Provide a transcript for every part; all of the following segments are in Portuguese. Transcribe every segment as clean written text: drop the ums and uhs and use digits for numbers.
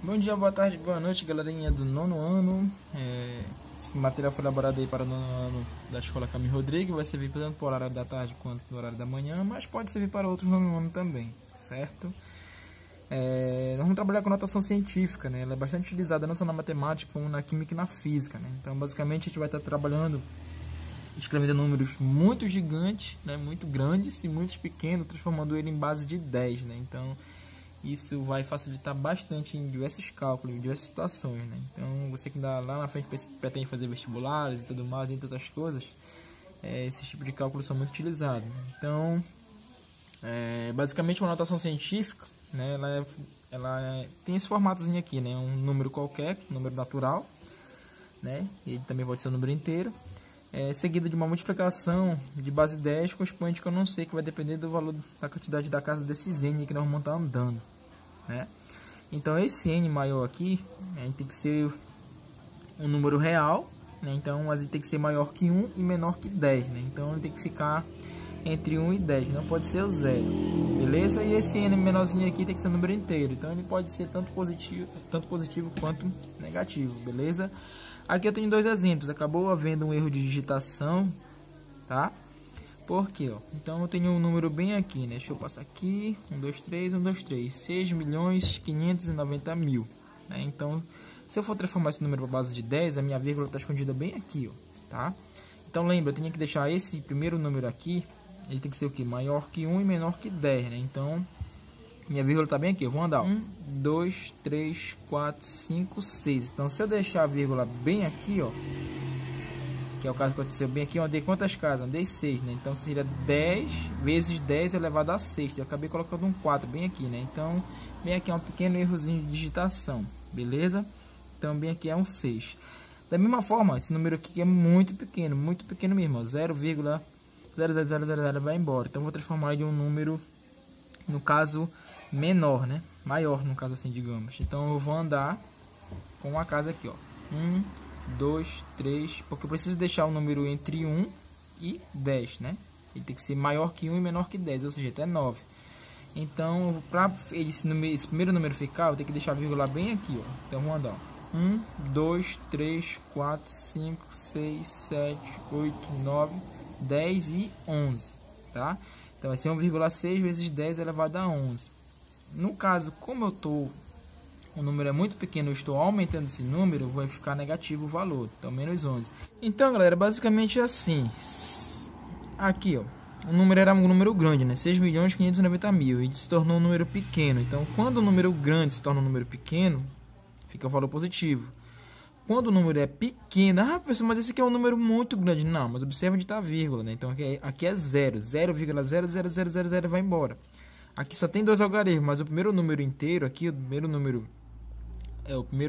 Bom dia, boa tarde, boa noite, galerinha do nono ano. Esse material foi elaborado aí para o nono ano da Escola Camilo Rodrigues. Vai servir tanto para o horário da tarde quanto no horário da manhã, mas pode servir para outros nono ano também, certo? Nós vamos trabalhar com notação científica, né? Ela é bastante utilizada não só na matemática, como na química e na física, né? Então, basicamente, a gente vai estar trabalhando escrevendo números muito gigantes, né? Muito grandes e muito pequenos, transformando ele em base de 10, né? Então, isso vai facilitar bastante em diversos cálculos, em diversas situações, né? Então, você que lá na frente pretende fazer vestibulares e tudo mais, entre outras coisas, esses tipos de cálculos são muito utilizados, né? Então, basicamente uma notação científica, né? Ela tem esse formatozinho aqui, né? Um número qualquer, um número natural, né? Ele também pode ser um número inteiro. Seguida de uma multiplicação de base 10 com expoente que eu não sei, que vai depender do valor da quantidade da casa desses n que nós vamos estar andando, né? Então esse n maior aqui, né, tem que ser um número real, né? Então ele tem que ser maior que 1 e menor que 10, né? Então ele tem que ficar entre 1 e 10, não pode ser o 0, beleza? E esse n menorzinho aqui tem que ser um número inteiro, então ele pode ser tanto positivo quanto negativo, beleza? Aqui eu tenho dois exemplos. Acabou havendo um erro de digitação, tá? Por quê? Ó? Então eu tenho um número bem aqui, né? Deixa eu passar aqui. 1, 2, 3, 1, 2, 3. 6.590.000. Né? Então, se eu for transformar esse número para base de 10, a minha vírgula está escondida bem aqui, ó, tá? Então lembra, eu tenho que deixar esse primeiro número aqui, ele tem que ser o quê? Maior que 1 e menor que 10, né? Então, minha vírgula está bem aqui, eu vou andar 1, 2, 3, 4, 5, 6. Então, se eu deixar a vírgula bem aqui, ó, que é o caso que aconteceu bem aqui, eu andei quantas casas? Andei 6, né? Então, seria 10 vezes 10 elevado a 6. Eu acabei colocando um 4 bem aqui, né? Então, bem aqui é um pequeno errozinho de digitação, beleza? Então, bem aqui é um 6. Da mesma forma, esse número aqui é muito pequeno mesmo, 0,0000 vai embora. Então, eu vou transformar ele em um número, no caso, menor, né? Maior, no caso assim, digamos. Então eu vou andar com uma casa aqui, ó. 1, 2, 3, porque eu preciso deixar o número entre 1 e 10, né? Ele tem que ser maior que 1 e menor que 10, ou seja, até 9. Então, para esse primeiro número ficar, eu tenho que deixar a vírgula bem aqui, ó. Então vamos andar, ó. 1, 2, 3, 4, 5, 6, 7, 8, 9, 10 e 11, tá? Então vai ser 1,6 vezes 10 elevado a 11. No caso, como o número é muito pequeno, eu estou aumentando esse número, vai ficar negativo o valor, então menos 11. Então, galera, basicamente é assim. Aqui, ó, o número era um número grande, né? 6.590.000, e se tornou um número pequeno. Então, quando o número grande se torna um número pequeno, fica o valor positivo. Quando o número é pequeno, professor, mas esse aqui é um número muito grande. Não, mas observa onde está a vírgula, né? Então aqui é 0, 0,00000 vai embora. Aqui só tem dois algarismos, mas o primeiro número inteiro aqui, o primeiro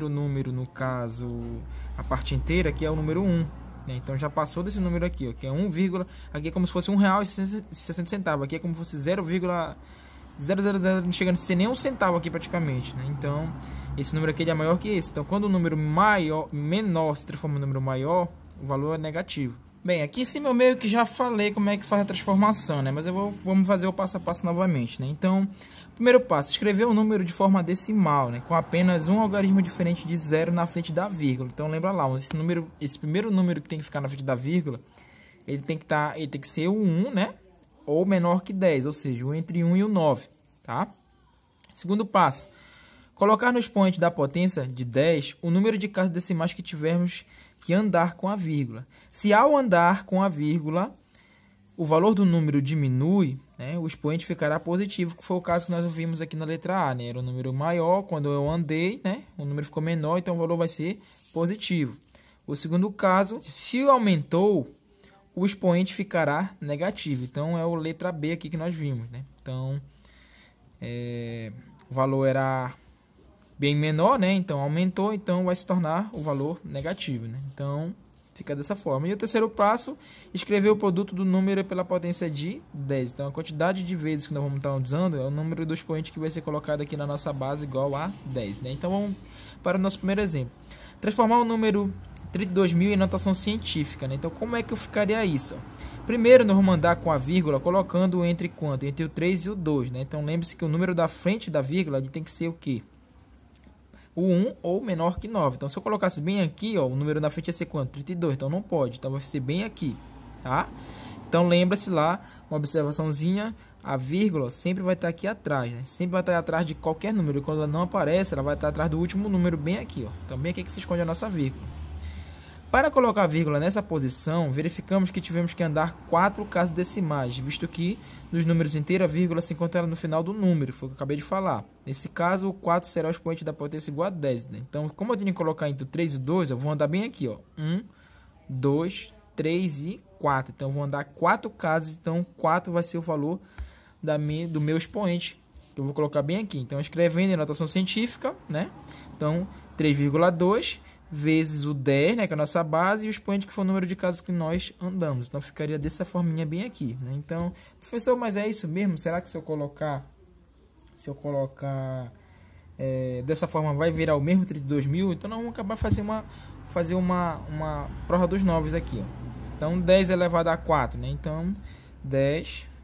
número, no caso, a parte inteira aqui é o número 1. Né? Então já passou desse número aqui, ó, que é 1, aqui é como se fosse R$1,60. Aqui é como se fosse 0,000, não chegando a ser nem um centavo aqui praticamente, né? Então esse número aqui é maior que esse. Então quando o número menor se transforma em um número maior, o valor é negativo. Bem, aqui em cima eu meio que já falei como é que faz a transformação, né? Mas vamos fazer o passo a passo novamente, né? Então, primeiro passo, escrever o número de forma decimal, né? Com apenas um algarismo diferente de 0 na frente da vírgula. Então lembra lá, esse primeiro número que tem que ficar na frente da vírgula, ele tem que ser o 1, né? Ou menor que 10, ou seja, entre 1 e o 9, tá? Segundo passo, colocar no expoente da potência de 10 o número de casas decimais que tivermos que andar com a vírgula. Se ao andar com a vírgula, o valor do número diminui, né, o expoente ficará positivo, que foi o caso que nós vimos aqui na letra A, né? Era um número maior, quando eu andei, né, o número ficou menor, então o valor vai ser positivo. O segundo caso, se aumentou, o expoente ficará negativo. Então, é a letra B aqui que nós vimos, né? Então, o valor era bem menor, né? Então, aumentou, então vai se tornar o valor negativo, né? Então, fica dessa forma. E o terceiro passo, escrever o produto do número pela potência de 10. Então, a quantidade de vezes que nós vamos estar usando é o número do expoente que vai ser colocado aqui na nossa base igual a 10, né? Então, vamos para o nosso primeiro exemplo. Transformar o número 32.000 em notação científica, né? Então, como é que eu ficaria isso? Ó? Primeiro, nós vamos mandar com a vírgula, colocando entre quanto? Entre o 3 e o 2, né? Então, lembre-se que o número da frente da vírgula tem que ser o quê? o 1 ou menor que 9. Então, se eu colocasse bem aqui, ó, o número na frente ia ser quanto? 32. Então, não pode. Então, vai ser bem aqui, tá? Então, lembra-se lá, uma observaçãozinha, a vírgula sempre vai estar aqui atrás, né? Sempre vai estar atrás de qualquer número. E quando ela não aparece, ela vai estar atrás do último número bem aqui, ó. Então, bem aqui que se esconde a nossa vírgula. Para colocar a vírgula nessa posição, verificamos que tivemos que andar 4 casas decimais, visto que nos números inteiros a vírgula se encontra no final do número, foi o que eu acabei de falar. Nesse caso, o 4 será o expoente da potência igual a 10. Né? Então, como eu tenho que colocar entre 3 e 2, eu vou andar bem aqui, ó. 1, 2, 3 e 4. Então, eu vou andar 4 casas, então 4 vai ser o valor do meu expoente, que eu vou colocar bem aqui. Então, escrevendo em notação científica, né? Então, 3,2 vezes o 10, né, que é a nossa base, e o expoente que for o número de casas que nós andamos. Então, ficaria dessa forminha bem aqui, né? Então, professor, mas é isso mesmo? Será que se eu colocar dessa forma vai virar o mesmo 32.000? Então, nós vamos acabar fazer uma prova dos novos aqui, ó. Então, 10 elevado a 4, né? Então, 10...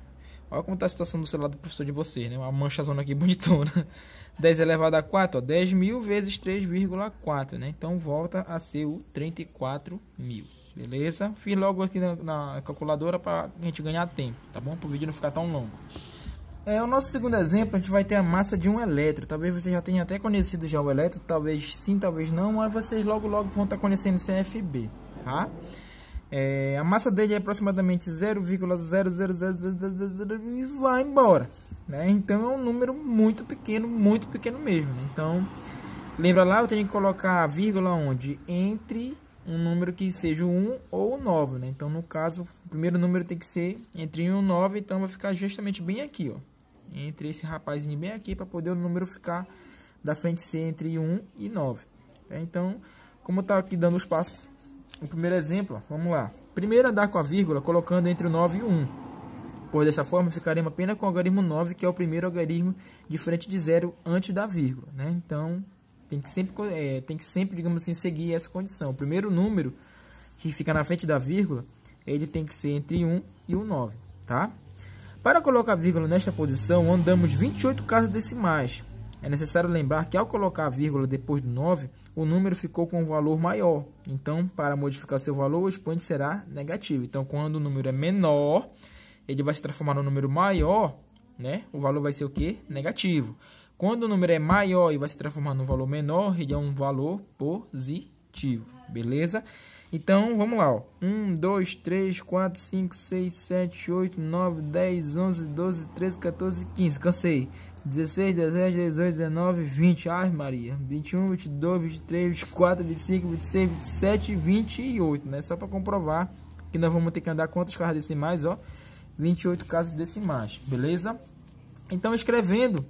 Olha como está a situação do celular do professor de vocês, né? Uma manchazona aqui bonitona. 10 elevado a 4, ó, 10.000 vezes 3,4, né? Então, volta a ser o 34.000, beleza? Fiz logo aqui na calculadora para a gente ganhar tempo, tá bom? Para o vídeo não ficar tão longo. O nosso segundo exemplo, a gente vai ter a massa de um elétron. Talvez você já tenha até conhecido já o elétron, talvez sim, talvez não, mas vocês logo vão estar conhecendo o CFB, tá? A massa dele é aproximadamente 0,000 e vai embora, né? Então é um número muito pequeno mesmo, né? Então, lembra lá, eu tenho que colocar a vírgula onde? Entre um número que seja o 1 ou o 9, né? Então, no caso, o primeiro número tem que ser entre 1 e 9, então vai ficar justamente bem aqui, ó. Entre esse rapazinho bem aqui, para poder o número ficar da frente ser entre 1 e 9. Então, como tá aqui dando os passos, o primeiro exemplo, ó, vamos lá. Primeiro andar com a vírgula, colocando entre o 9 e o 1. Pois dessa forma ficaremos apenas com o algarismo 9, que é o primeiro algarismo diferente de 0 antes da vírgula, né? Então, tem que sempre, digamos assim, seguir essa condição. O primeiro número que fica na frente da vírgula, ele tem que ser entre 1 e o 9, tá? Para colocar a vírgula nesta posição, andamos 28 casas decimais. É necessário lembrar que ao colocar a vírgula depois do 9, o número ficou com um valor maior. Então, para modificar seu valor, o expoente será negativo. Então, quando o número é menor, ele vai se transformar no número maior, né? O valor vai ser o quê? Negativo. Quando o número é maior e vai se transformar no valor menor, ele é um valor positivo. Beleza? Então, vamos lá, ó. 1, 2, 3, 4, 5, 6, 7, 8, 9, 10, 11, 12, 13, 14, 15. Cansei. 16, 17, 18, 19, 20. Ai, Maria. 21, 22, 23, 24, 25, 26, 27, 28, né? Só para comprovar que nós vamos ter que andar quantas casas decimais, ó? 28 casas decimais, beleza? Então, escrevendo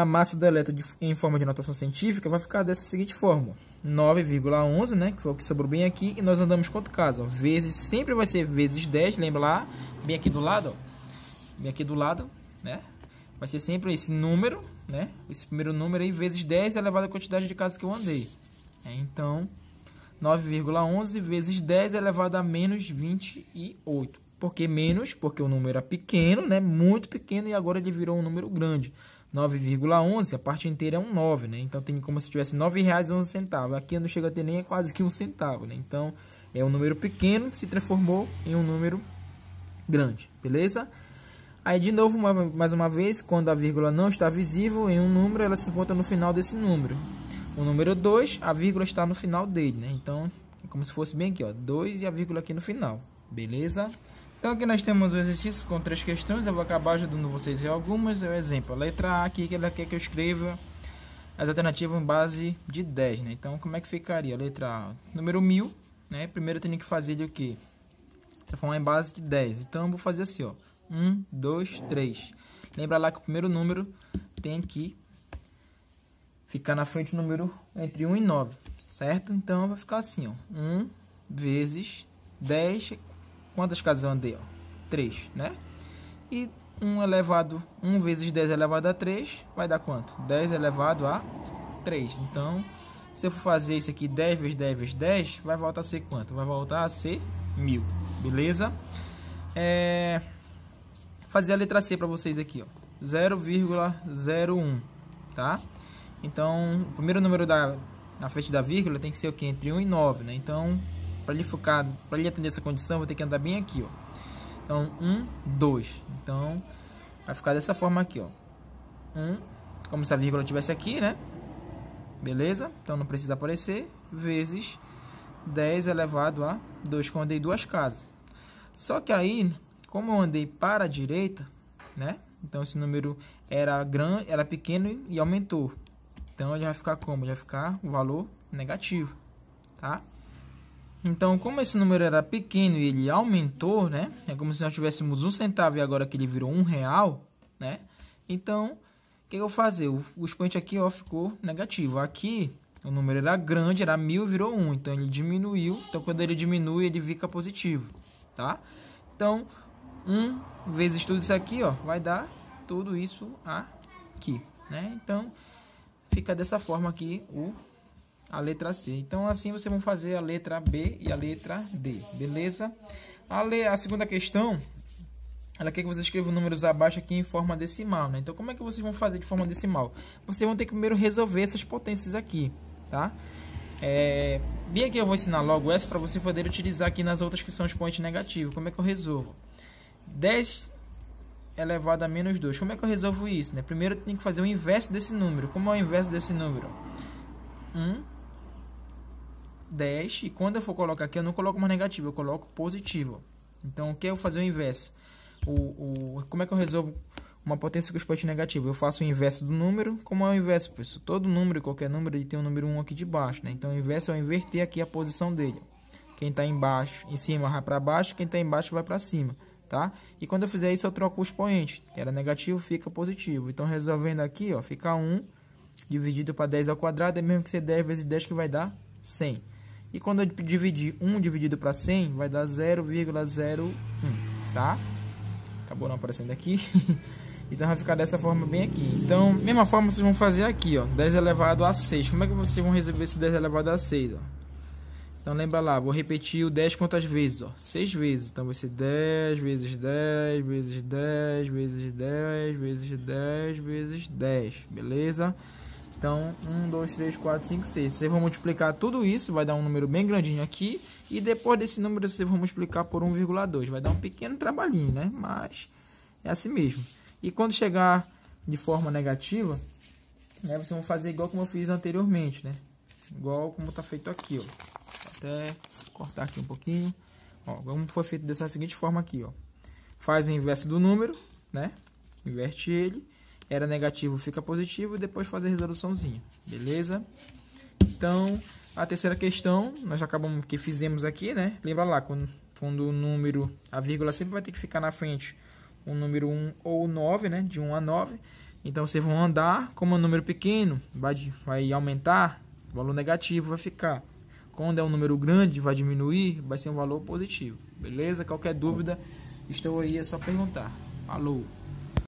a massa do elétron em forma de notação científica, vai ficar dessa seguinte forma: 9,11, né? Que foi o que sobrou bem aqui. E nós andamos quanto casa? Ó? Vezes, sempre vai ser vezes 10, lembra lá? Bem aqui do lado, ó. Bem aqui do lado, né? Vai ser sempre esse número, né? Esse primeiro número aí, vezes 10 elevado à quantidade de casas que eu andei. Então, 9,11 vezes 10 elevado a menos 28. Por que menos? Porque o número é pequeno, né? Muito pequeno, e agora ele virou um número grande. 9,11, a parte inteira é um 9, né? Então, tem como se tivesse R$ 9,11. Aqui eu não chego a ter nem quase que um centavo, né? Então, é um número pequeno que se transformou em um número grande, beleza? Aí, de novo, mais uma vez, quando a vírgula não está visível em um número, ela se encontra no final desse número. O número 2, a vírgula está no final dele, né? Então, é como se fosse bem aqui, ó, 2 e a vírgula aqui no final, beleza? Então, aqui nós temos o exercício com 3 questões. Eu vou acabar ajudando vocês em algumas. É o exemplo, a letra A aqui, que ela quer que eu escreva as alternativas em base de 10, né? Então, como é que ficaria? A letra A, número 1000, né? Primeiro eu tenho que fazer de o quê? Transformar em base de 10. Então, eu vou fazer assim, ó. 1, 2, 3. Lembra lá que o primeiro número tem que ficar na frente do número entre 1 e 9, certo? Então, vai ficar assim, ó. 1 vezes 10. Quantas casas eu andei? Ó? 3, né? E 1 vezes 10 elevado a 3 vai dar quanto? 10 elevado a 3. Então, se eu for fazer isso aqui, 10 vezes 10 vezes 10, vai voltar a ser quanto? Vai voltar a ser 1000, beleza? Fazer a letra C para vocês aqui, ó. 0,01, tá? Então, o primeiro número na frente da vírgula tem que ser o que? Entre 1 e 9, né? Então, para ele atender essa condição, vou ter que andar bem aqui, ó. Então, 1, 2. Então, vai ficar dessa forma aqui, ó. 1, como se a vírgula estivesse aqui, né? Beleza? Então, não precisa aparecer. Vezes 10 elevado a 2, que eu andei duas casas. Só que aí, como eu andei para a direita, né? Então, esse número era grande, era pequeno e aumentou. Então, ele vai ficar como? Ele vai ficar um valor negativo, tá? Então, como esse número era pequeno e ele aumentou, né? É como se nós tivéssemos 1 centavo e agora que ele virou R$1, né? Então, o que eu vou fazer? O expoente aqui, ó, ficou negativo. Aqui, o número era grande, era 1000 e virou 1. Então, ele diminuiu. Então, quando ele diminui, ele fica positivo, tá? Então, 1 vezes tudo isso aqui, ó, vai dar tudo isso aqui, né? Então, fica dessa forma aqui a letra C. Então, assim vocês vão fazer a letra B e a letra D, beleza? A segunda questão, ela quer que você escreva os números abaixo aqui em forma decimal, né? Então, como é que vocês vão fazer de forma decimal? Vocês vão ter que primeiro resolver essas potências aqui, tá? Bem aqui eu vou ensinar logo essa para você poder utilizar aqui nas outras que são expoentes negativos. Como é que eu resolvo? 10 elevado a menos 2. Como é que eu resolvo isso, né? Primeiro eu tenho que fazer o inverso desse número. Como é o inverso desse número? 1, 10. E quando eu for colocar aqui, eu não coloco mais negativo, eu coloco positivo. Então, o que eu vou fazer o inverso? Como é que eu resolvo uma potência com expoente negativo? Eu faço o inverso do número. Como é o inverso, pessoal? Todo número, qualquer número, ele tem um número 1 aqui de baixo, né? Então, o inverso é eu inverter aqui a posição dele. Quem está embaixo, em cima vai para baixo, quem está embaixo vai para cima, tá? E quando eu fizer isso, eu troco o expoente. Que era negativo, fica positivo. Então, resolvendo aqui, ó, fica 1 dividido para 10 ao quadrado, é mesmo que ser 10 vezes 10 que vai dar 100. E quando eu dividir 1 dividido para 100, vai dar 0,01, tá? Acabou não aparecendo aqui. Então, vai ficar dessa forma bem aqui. Então, mesma forma vocês vão fazer aqui, ó. 10 elevado a 6. Como é que vocês vão resolver esse 10 elevado a 6, ó? Então, lembra lá, vou repetir o 10 quantas vezes, ó? 6 vezes. Então, vai ser 10 vezes 10 vezes 10 vezes 10 vezes 10 vezes 10, beleza? Então, 1, 2, 3, 4, 5, 6. Vocês vão multiplicar tudo isso, vai dar um número bem grandinho aqui. E depois desse número, vocês vão multiplicar por 1,2. Vai dar um pequeno trabalhinho, né? Mas é assim mesmo. E quando chegar de forma negativa, né, vocês vão fazer igual como eu fiz anteriormente, né? Igual como está feito aqui, ó. Vou até cortar aqui um pouquinho. Ó, como foi feito dessa seguinte forma aqui, ó. Faz o inverso do número, né? Inverte ele. Era negativo, fica positivo e depois fazer a resoluçãozinha, beleza? Então, a terceira questão, nós acabamos que fizemos aqui, né? Lembra lá, quando o número, a vírgula sempre vai ter que ficar na frente o número 1 ou 9, né? De 1 a 9. Então, vocês vão andar, como é um número pequeno, vai aumentar, o valor negativo vai ficar. Quando é um número grande, vai diminuir, vai ser um valor positivo, beleza? Qualquer dúvida, estou aí, é só perguntar. Falou!